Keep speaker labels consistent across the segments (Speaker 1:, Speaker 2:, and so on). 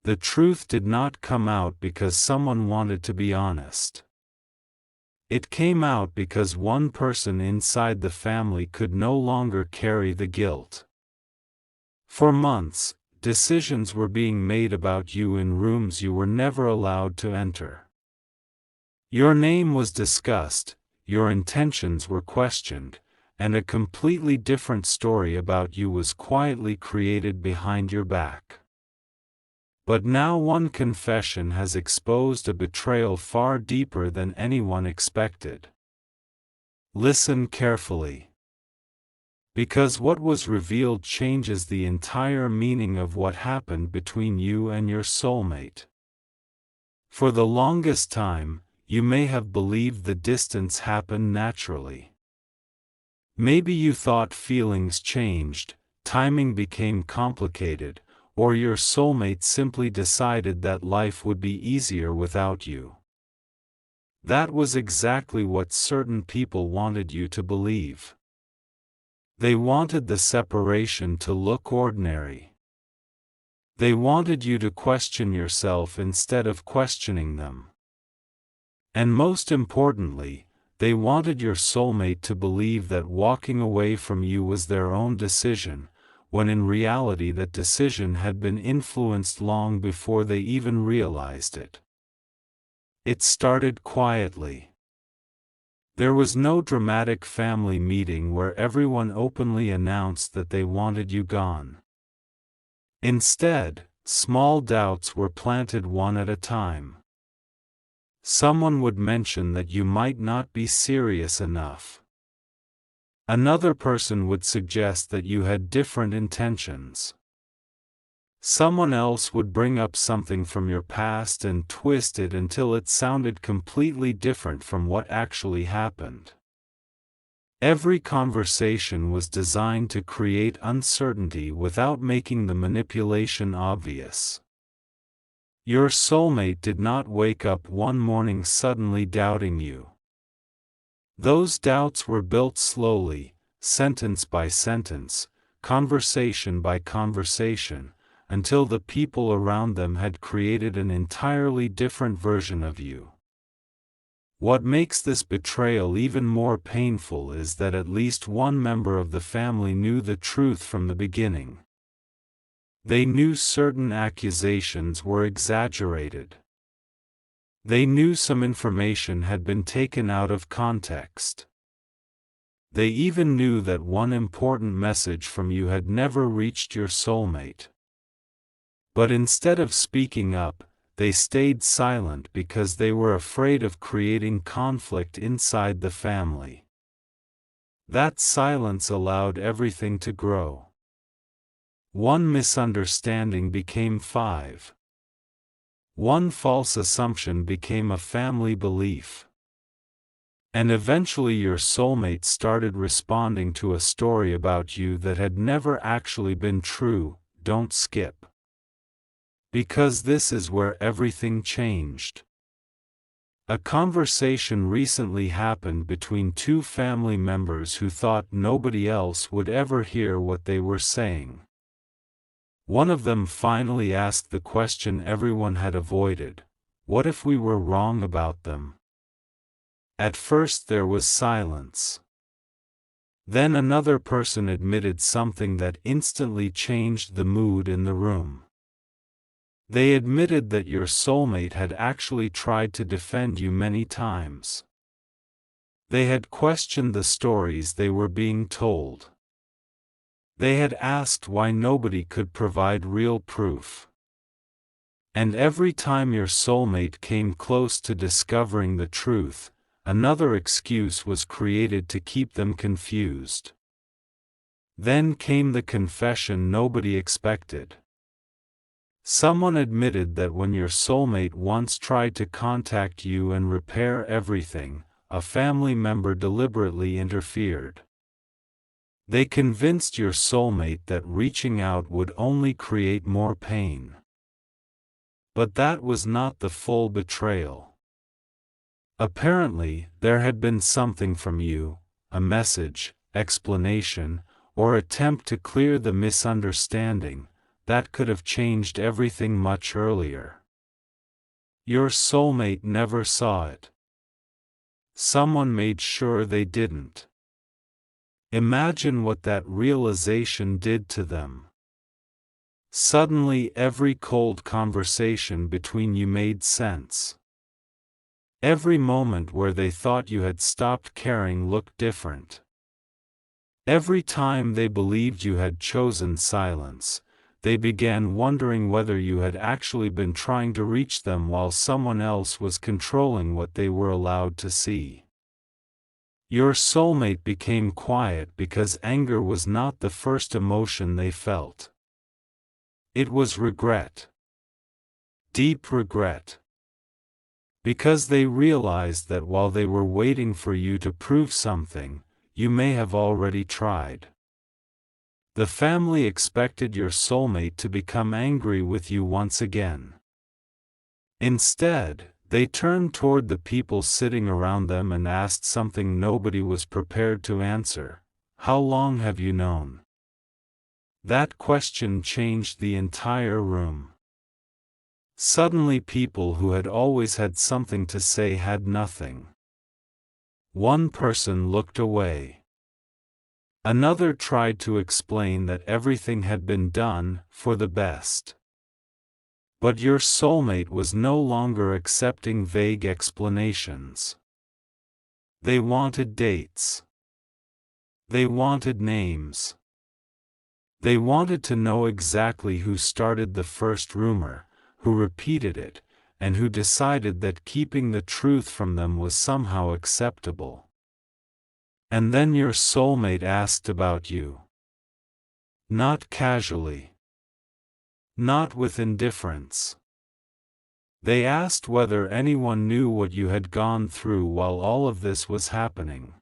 Speaker 1: the truth did not come out because someone wanted to be honest. It came out because one person inside the family could no longer carry the guilt. For months, decisions were being made about you in rooms you were never allowed to enter. Your name was discussed, your intentions were questioned, and a completely different story about you was quietly created behind your back. But now one confession has exposed a betrayal far deeper than anyone expected. Listen carefully. Because what was revealed changes the entire meaning of what happened between you and your soulmate. For the longest time, you may have believed the distance happened naturally. Maybe you thought feelings changed, timing became complicated, or your soulmate simply decided that life would be easier without you. That was exactly what certain people wanted you to believe. They wanted the separation to look ordinary. They wanted you to question yourself instead of questioning them. And most importantly, they wanted your soulmate to believe that walking away from you was their own decision, when in reality that decision had been influenced long before they even realized it. It started quietly. There was no dramatic family meeting where everyone openly announced that they wanted you gone. Instead, small doubts were planted one at a time. Someone would mention that you might not be serious enough. Another person would suggest that you had different intentions. Someone else would bring up something from your past and twist it until it sounded completely different from what actually happened. Every conversation was designed to create uncertainty without making the manipulation obvious. Your soulmate did not wake up one morning suddenly doubting you. Those doubts were built slowly, sentence by sentence, conversation by conversation, until the people around them had created an entirely different version of you. What makes this betrayal even more painful is that at least one member of the family knew the truth from the beginning. They knew certain accusations were exaggerated. They knew some information had been taken out of context. They even knew that one important message from you had never reached your soulmate. But instead of speaking up, they stayed silent because they were afraid of creating conflict inside the family. That silence allowed everything to grow. One misunderstanding became 5. One false assumption became a family belief. And eventually your soulmate started responding to a story about you that had never actually been true. Don't skip. Because this is where everything changed. A conversation recently happened between two family members who thought nobody else would ever hear what they were saying. One of them finally asked the question everyone had avoided: what if we were wrong about them? At first there was silence. Then another person admitted something that instantly changed the mood in the room. They admitted that your soulmate had actually tried to defend you many times. They had questioned the stories they were being told. They had asked why nobody could provide real proof. And every time your soulmate came close to discovering the truth, another excuse was created to keep them confused. Then came the confession nobody expected. Someone admitted that when your soulmate once tried to contact you and repair everything, a family member deliberately interfered. They convinced your soulmate that reaching out would only create more pain. But that was not the full betrayal. Apparently, there had been something from you, a message, explanation, or attempt to clear the misunderstanding, that could have changed everything much earlier. Your soulmate never saw it. Someone made sure they didn't. Imagine what that realization did to them. Suddenly every cold conversation between you made sense. Every moment where they thought you had stopped caring looked different. Every time they believed you had chosen silence, they began wondering whether you had actually been trying to reach them while someone else was controlling what they were allowed to see. Your soulmate became quiet because anger was not the first emotion they felt. It was regret. Deep regret. Because they realized that while they were waiting for you to prove something, you may have already tried. The family expected your soulmate to become angry with you once again. Instead, they turned toward the people sitting around them and asked something nobody was prepared to answer: "How long have you known?" That question changed the entire room. Suddenly people who had always had something to say had nothing. One person looked away. Another tried to explain that everything had been done for the best. But your soulmate was no longer accepting vague explanations. They wanted dates. They wanted names. They wanted to know exactly who started the first rumor, who repeated it, and who decided that keeping the truth from them was somehow acceptable. And then your soulmate asked about you. Not casually. Not with indifference. They asked whether anyone knew what you had gone through while all of this was happening.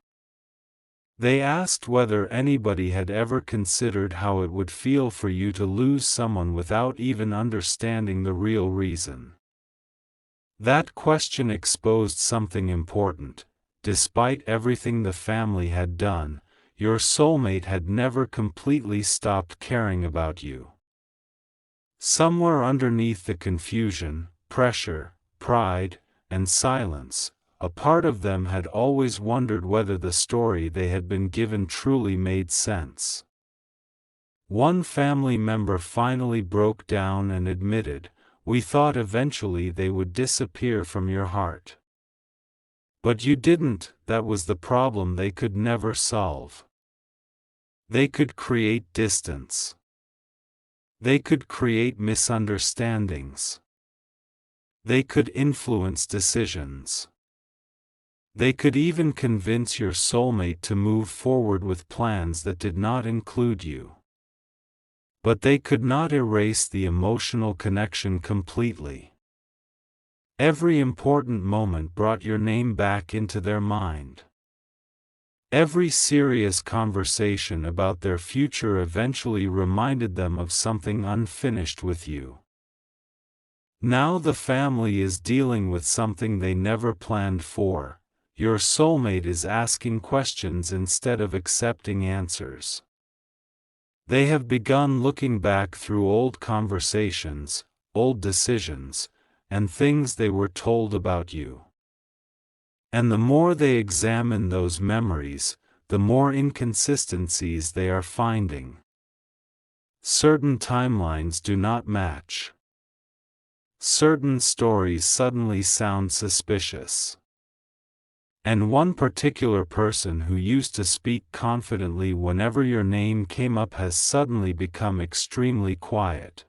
Speaker 1: They asked whether anybody had ever considered how it would feel for you to lose someone without even understanding the real reason. That question exposed something important. Despite everything the family had done, your soulmate had never completely stopped caring about you. Somewhere underneath the confusion, pressure, pride, and silence, a part of them had always wondered whether the story they had been given truly made sense. One family member finally broke down and admitted, "We thought eventually they would disappear from your heart. But you didn't." That was the problem they could never solve. They could create distance. They could create misunderstandings. They could influence decisions. They could even convince your soulmate to move forward with plans that did not include you. But they could not erase the emotional connection completely. Every important moment brought your name back into their mind. Every serious conversation about their future eventually reminded them of something unfinished with you. Now the family is dealing with something they never planned for. Your soulmate is asking questions instead of accepting answers. They have begun looking back through old conversations, old decisions, and things they were told about you. And the more they examine those memories, the more inconsistencies they are finding. Certain timelines do not match. Certain stories suddenly sound suspicious. And one particular person who used to speak confidently whenever your name came up has suddenly become extremely quiet.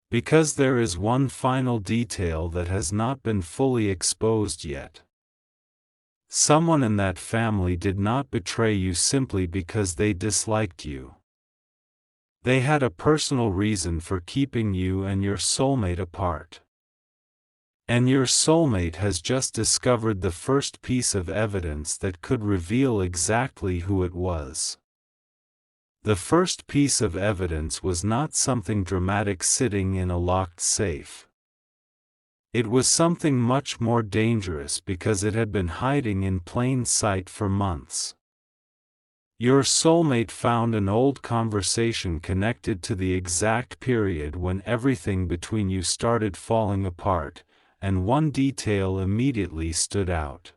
Speaker 1: Because there is one final detail that has not been fully exposed yet. Someone in that family did not betray you simply because they disliked you. They had a personal reason for keeping you and your soulmate apart. And your soulmate has just discovered the first piece of evidence that could reveal exactly who it was. The first piece of evidence was not something dramatic sitting in a locked safe. It was something much more dangerous because it had been hiding in plain sight for months. Your soulmate found an old conversation connected to the exact period when everything between you started falling apart, and one detail immediately stood out.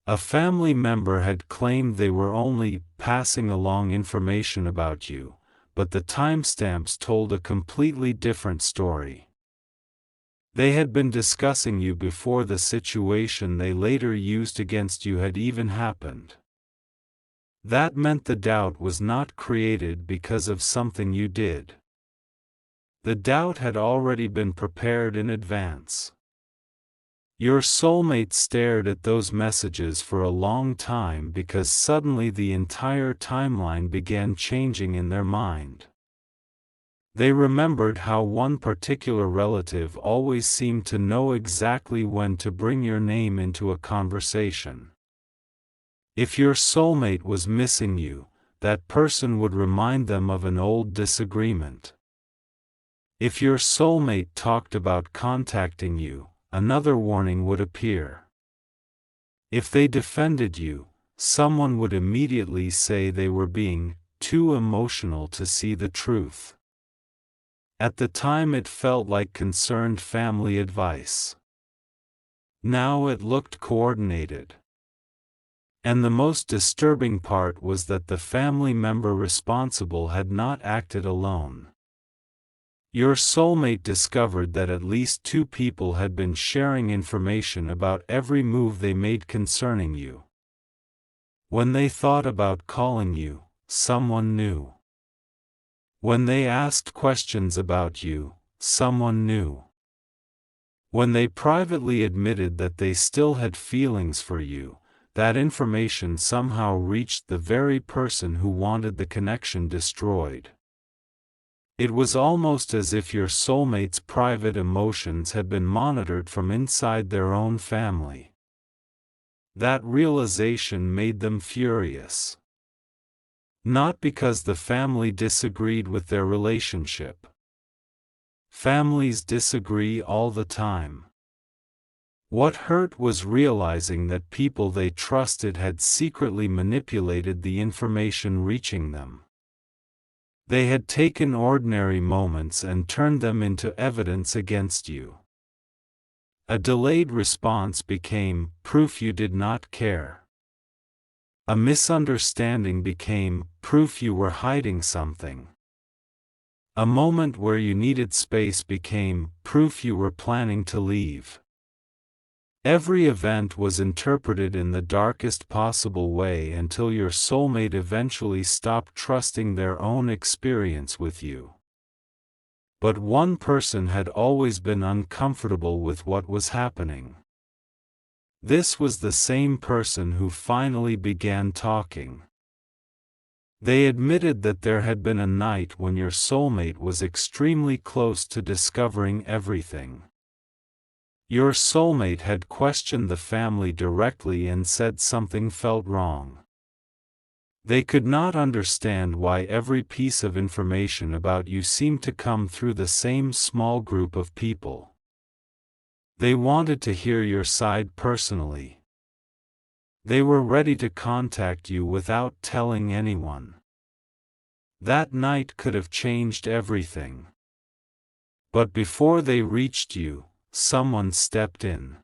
Speaker 1: A family member had claimed they were only passing along information about you, but the timestamps told a completely different story. They had been discussing you before the situation they later used against you had even happened. That meant the doubt was not created because of something you did. The doubt had already been prepared in advance. Your soulmate stared at those messages for a long time because suddenly the entire timeline began changing in their mind. They remembered how one particular relative always seemed to know exactly when to bring your name into a conversation. If your soulmate was missing you, that person would remind them of an old disagreement. If your soulmate talked about contacting you, another warning would appear. If they defended you, someone would immediately say they were being too emotional to see the truth. At the time it felt like concerned family advice. Now it looked coordinated. And the most disturbing part was that the family member responsible had not acted alone. Your soulmate discovered that at least 2 people had been sharing information about every move they made concerning you. When they thought about calling you, someone knew. When they asked questions about you, someone knew. When they privately admitted that they still had feelings for you, that information somehow reached the very person who wanted the connection destroyed. It was almost as if your soulmate's private emotions had been monitored from inside their own family. That realization made them furious. Not because the family disagreed with their relationship. Families disagree all the time. What hurt was realizing that people they trusted had secretly manipulated the information reaching them. They had taken ordinary moments and turned them into evidence against you. A delayed response became proof you did not care. A misunderstanding became proof you were hiding something. A moment where you needed space became proof you were planning to leave. Every event was interpreted in the darkest possible way until your soulmate eventually stopped trusting their own experience with you. But one person had always been uncomfortable with what was happening. This was the same person who finally began talking. They admitted that there had been a night when your soulmate was extremely close to discovering everything. Your soulmate had questioned the family directly and said something felt wrong. They could not understand why every piece of information about you seemed to come through the same small group of people. They wanted to hear your side personally. They were ready to contact you without telling anyone. That night could have changed everything. But before they reached you, someone stepped in.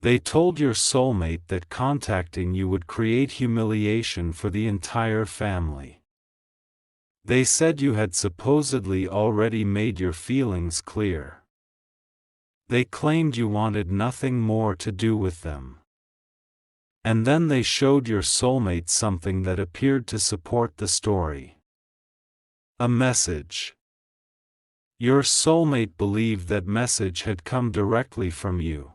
Speaker 1: They told your soulmate that contacting you would create humiliation for the entire family. They said you had supposedly already made your feelings clear. They claimed you wanted nothing more to do with them. And then they showed your soulmate something that appeared to support the story. A message. Your soulmate believed that message had come directly from you.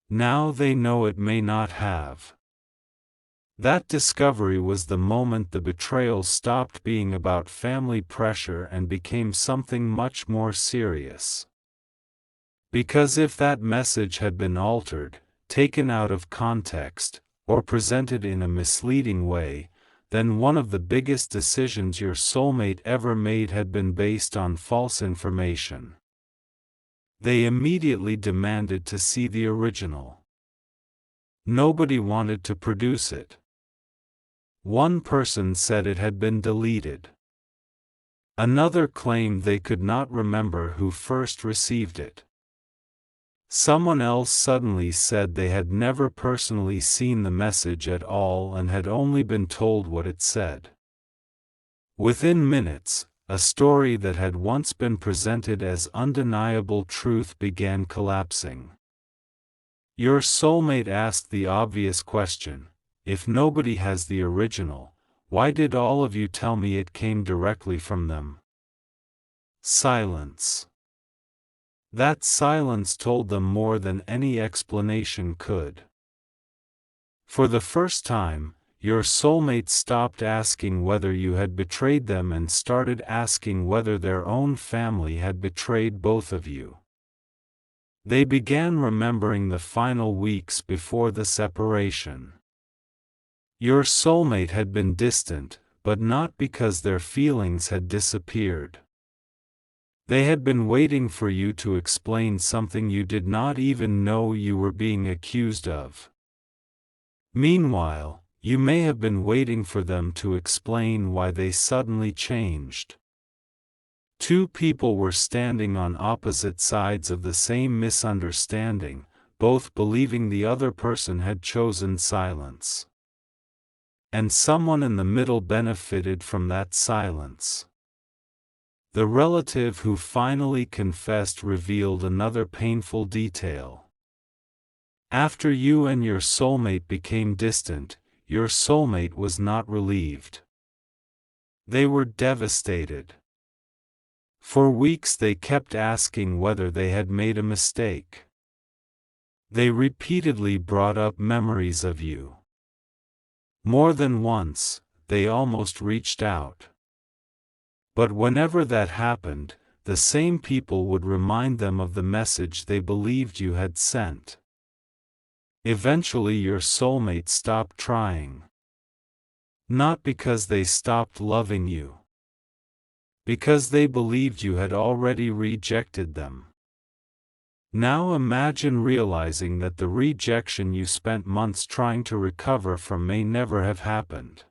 Speaker 1: Now they know it may not have. That discovery was the moment the betrayal stopped being about family pressure and became something much more serious. Because if that message had been altered, taken out of context, or presented in a misleading way, then one of the biggest decisions your soulmate ever made had been based on false information. They immediately demanded to see the original. Nobody wanted to produce it. One person said it had been deleted. Another claimed they could not remember who first received it. Someone else suddenly said they had never personally seen the message at all and had only been told what it said. Within minutes, a story that had once been presented as undeniable truth began collapsing. Your soulmate asked the obvious question: if nobody has the original, why did all of you tell me it came directly from them? Silence. That silence told them more than any explanation could. For the first time, your soulmate stopped asking whether you had betrayed them and started asking whether their own family had betrayed both of you. They began remembering the final weeks before the separation. Your soulmate had been distant, but not because their feelings had disappeared. They had been waiting for you to explain something you did not even know you were being accused of. Meanwhile, you may have been waiting for them to explain why they suddenly changed. Two people were standing on opposite sides of the same misunderstanding, both believing the other person had chosen silence. And someone in the middle benefited from that silence. The relative who finally confessed revealed another painful detail. After you and your soulmate became distant, your soulmate was not relieved. They were devastated. For weeks they kept asking whether they had made a mistake. They repeatedly brought up memories of you. More than once, they almost reached out. But whenever that happened, the same people would remind them of the message they believed you had sent. Eventually your soulmate stopped trying. Not because they stopped loving you. Because they believed you had already rejected them. Now imagine realizing that the rejection you spent months trying to recover from may never have happened.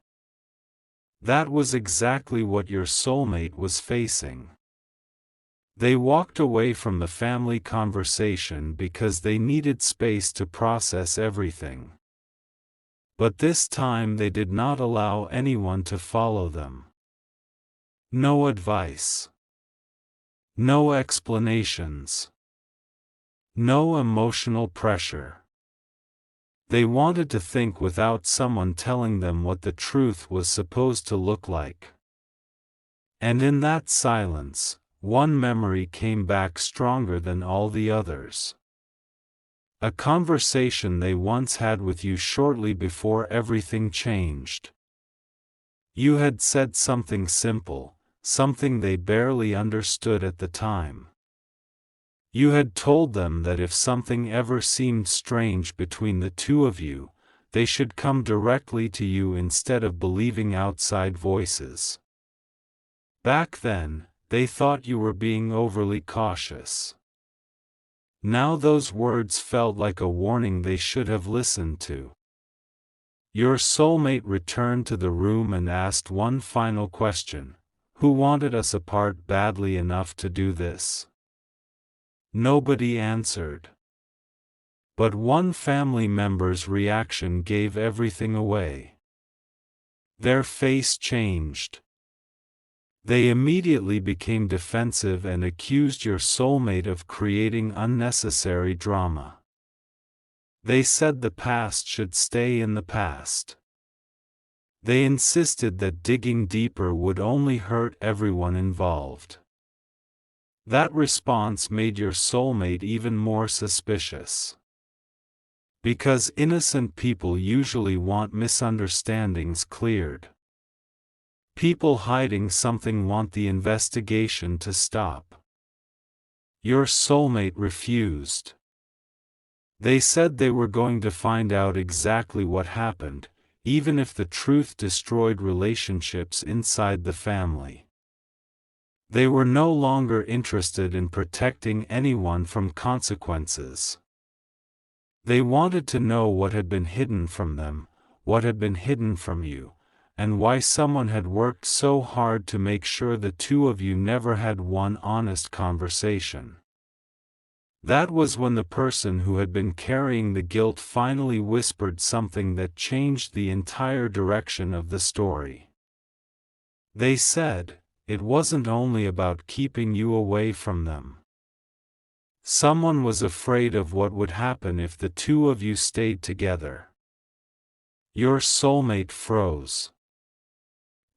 Speaker 1: That was exactly what your soulmate was facing. They walked away from the family conversation because they needed space to process everything. But this time they did not allow anyone to follow them. No advice. No explanations. No emotional pressure. They wanted to think without someone telling them what the truth was supposed to look like. And in that silence, one memory came back stronger than all the others. A conversation they once had with you shortly before everything changed. You had said something simple, something they barely understood at the time. You had told them that if something ever seemed strange between the two of you, they should come directly to you instead of believing outside voices. Back then, they thought you were being overly cautious. Now those words felt like a warning they should have listened to. Your soulmate returned to the room and asked one final question: who wanted us apart badly enough to do this? Nobody answered. But one family member's reaction gave everything away. Their face changed. They immediately became defensive and accused your soulmate of creating unnecessary drama. They said the past should stay in the past. They insisted that digging deeper would only hurt everyone involved. That response made your soulmate even more suspicious. Because innocent people usually want misunderstandings cleared. People hiding something want the investigation to stop. Your soulmate refused. They said they were going to find out exactly what happened, even if the truth destroyed relationships inside the family. They were no longer interested in protecting anyone from consequences. They wanted to know what had been hidden from them, what had been hidden from you, and why someone had worked so hard to make sure the two of you never had one honest conversation. That was when the person who had been carrying the guilt finally whispered something that changed the entire direction of the story. They said, it wasn't only about keeping you away from them. Someone was afraid of what would happen if the two of you stayed together. Your soulmate froze.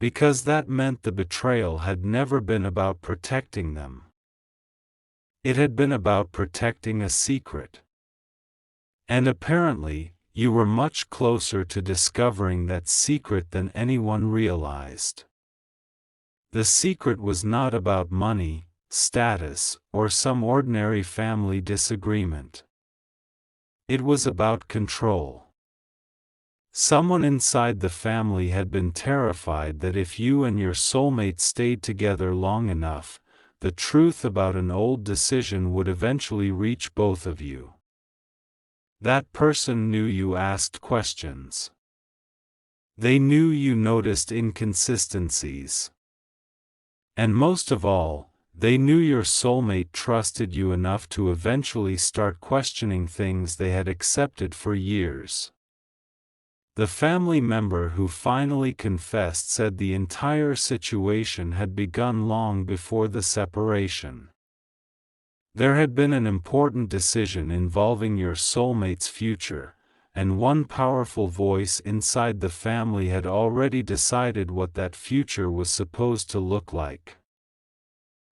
Speaker 1: Because that meant the betrayal had never been about protecting them. It had been about protecting a secret. And apparently, you were much closer to discovering that secret than anyone realized. The secret was not about money, status, or some ordinary family disagreement. It was about control. Someone inside the family had been terrified that if you and your soulmate stayed together long enough, the truth about an old decision would eventually reach both of you. That person knew you asked questions. They knew you noticed inconsistencies. And most of all, they knew your soulmate trusted you enough to eventually start questioning things they had accepted for years. The family member who finally confessed said the entire situation had begun long before the separation. There had been an important decision involving your soulmate's future, and one powerful voice inside the family had already decided what that future was supposed to look like.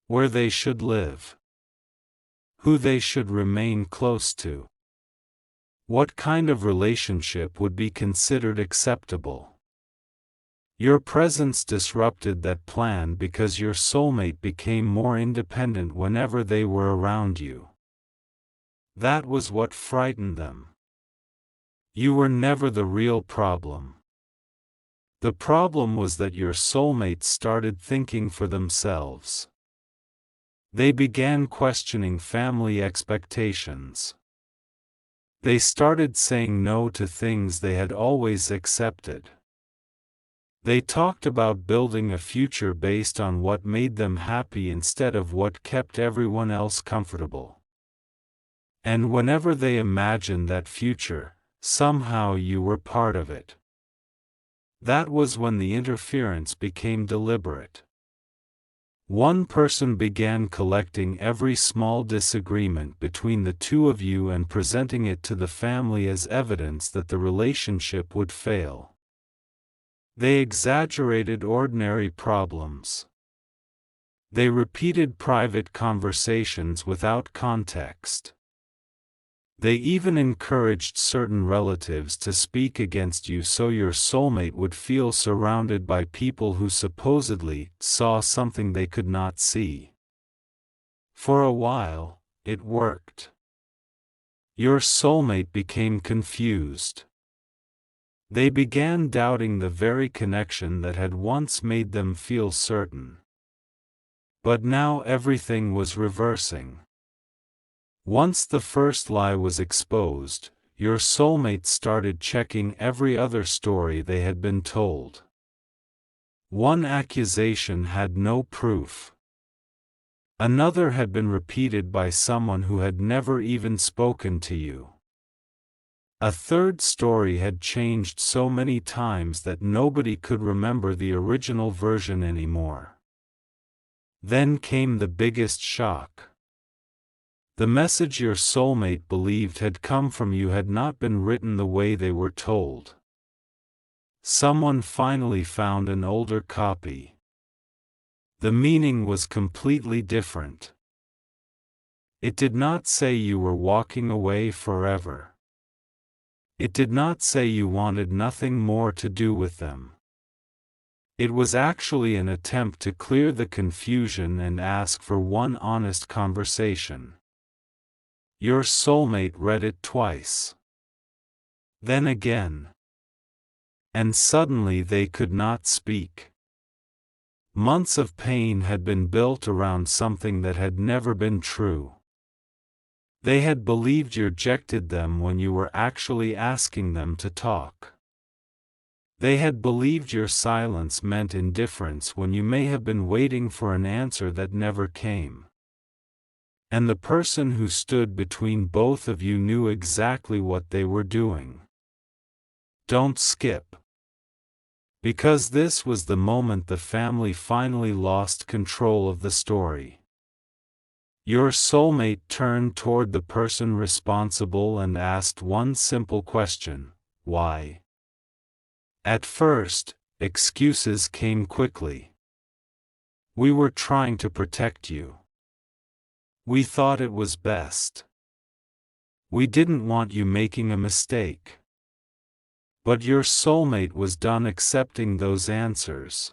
Speaker 1: Where they should live. Who they should remain close to. What kind of relationship would be considered acceptable? Your presence disrupted that plan because your soulmate became more independent whenever they were around you. That was what frightened them. You were never the real problem. The problem was that your soulmate started thinking for themselves. They began questioning family expectations. They started saying no to things they had always accepted. They talked about building a future based on what made them happy instead of what kept everyone else comfortable. And whenever they imagined that future, somehow you were part of it. That was when the interference became deliberate. One person began collecting every small disagreement between the two of you and presenting it to the family as evidence that the relationship would fail. They exaggerated ordinary problems. They repeated private conversations without context. They even encouraged certain relatives to speak against you so your soulmate would feel surrounded by people who supposedly saw something they could not see. For a while, it worked. Your soulmate became confused. They began doubting the very connection that had once made them feel certain. But now everything was reversing. Once the first lie was exposed, your soulmate started checking every other story they had been told. One accusation had no proof. Another had been repeated by someone who had never even spoken to you. A third story had changed so many times that nobody could remember the original version anymore. Then came the biggest shock. The message your soulmate believed had come from you had not been written the way they were told. Someone finally found an older copy. The meaning was completely different. It did not say you were walking away forever. It did not say you wanted nothing more to do with them. It was actually an attempt to clear the confusion and ask for one honest conversation. Your soulmate read it twice. Then again. And suddenly they could not speak. Months of pain had been built around something that had never been true. They had believed you rejected them when you were actually asking them to talk. They had believed your silence meant indifference when you may have been waiting for an answer that never came. And the person who stood between both of you knew exactly what they were doing. Don't skip. Because this was the moment the family finally lost control of the story. Your soulmate turned toward the person responsible and asked one simple question: why? At first, excuses came quickly. We were trying to protect you. We thought it was best. We didn't want you making a mistake. But your soulmate was done accepting those answers.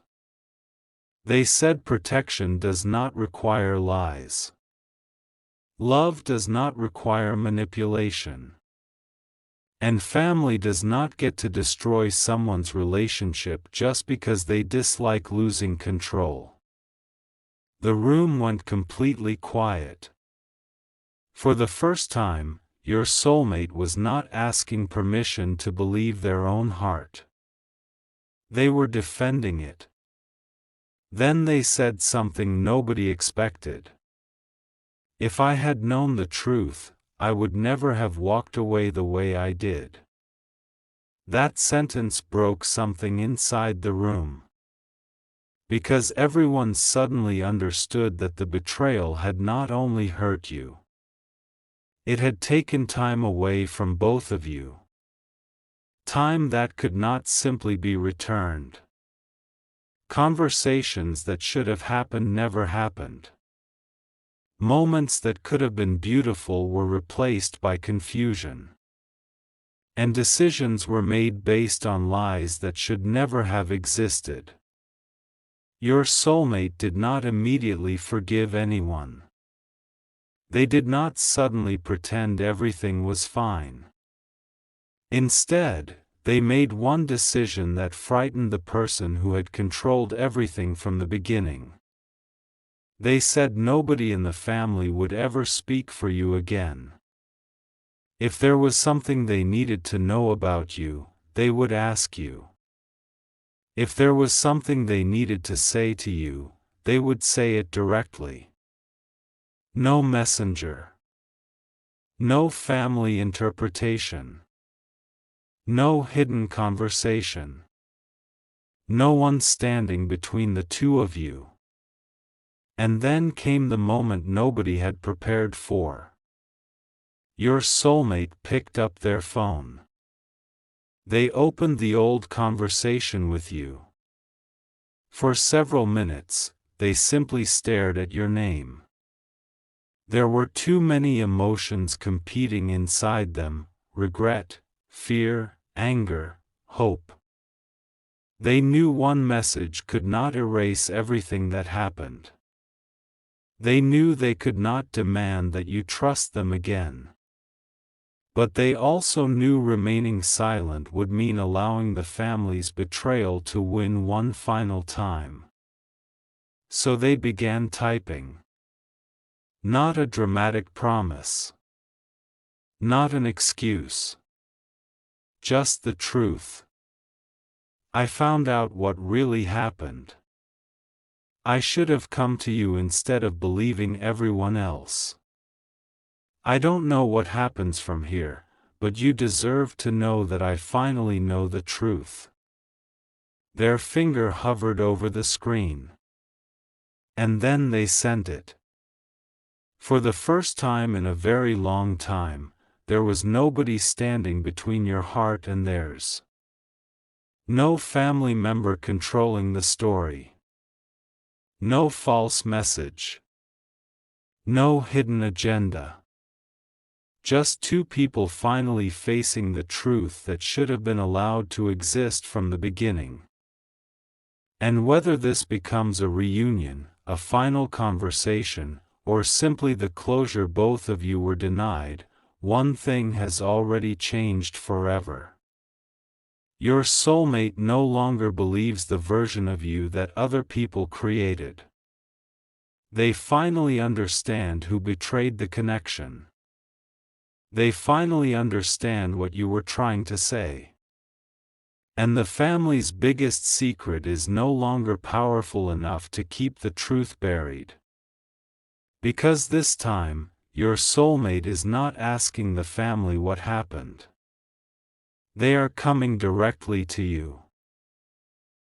Speaker 1: They said protection does not require lies. Love does not require manipulation. And family does not get to destroy someone's relationship just because they dislike losing control. The room went completely quiet. For the first time, your soulmate was not asking permission to believe their own heart. They were defending it. Then they said something nobody expected. If I had known the truth, I would never have walked away the way I did. That sentence broke something inside the room. Because everyone suddenly understood that the betrayal had not only hurt you. It had taken time away from both of you. Time that could not simply be returned. Conversations that should have happened never happened. Moments that could have been beautiful were replaced by confusion. And decisions were made based on lies that should never have existed. Your soulmate did not immediately forgive anyone. They did not suddenly pretend everything was fine. Instead, they made one decision that frightened the person who had controlled everything from the beginning. They said nobody in the family would ever speak for you again. If there was something they needed to know about you, they would ask you. If there was something they needed to say to you, they would say it directly. No messenger. No family interpretation. No hidden conversation. No one standing between the two of you. And then came the moment nobody had prepared for. Your soulmate picked up their phone. They opened the old conversation with you. For several minutes, they simply stared at your name. There were too many emotions competing inside them: regret, fear, anger, hope. They knew one message could not erase everything that happened. They knew they could not demand that you trust them again. But they also knew remaining silent would mean allowing the family's betrayal to win one final time. So they began typing. Not a dramatic promise. Not an excuse. Just the truth. I found out what really happened. I should have come to you instead of believing everyone else. I don't know what happens from here, but you deserve to know that I finally know the truth. Their finger hovered over the screen. And then they sent it. For the first time in a very long time, there was nobody standing between your heart and theirs. No family member controlling the story. No false message. No hidden agenda. Just two people finally facing the truth that should have been allowed to exist from the beginning. And whether this becomes a reunion, a final conversation, or simply the closure both of you were denied, one thing has already changed forever. Your soulmate no longer believes the version of you that other people created. They finally understand who betrayed the connection. They finally understand what you were trying to say. And the family's biggest secret is no longer powerful enough to keep the truth buried. Because this time, your soulmate is not asking the family what happened. They are coming directly to you.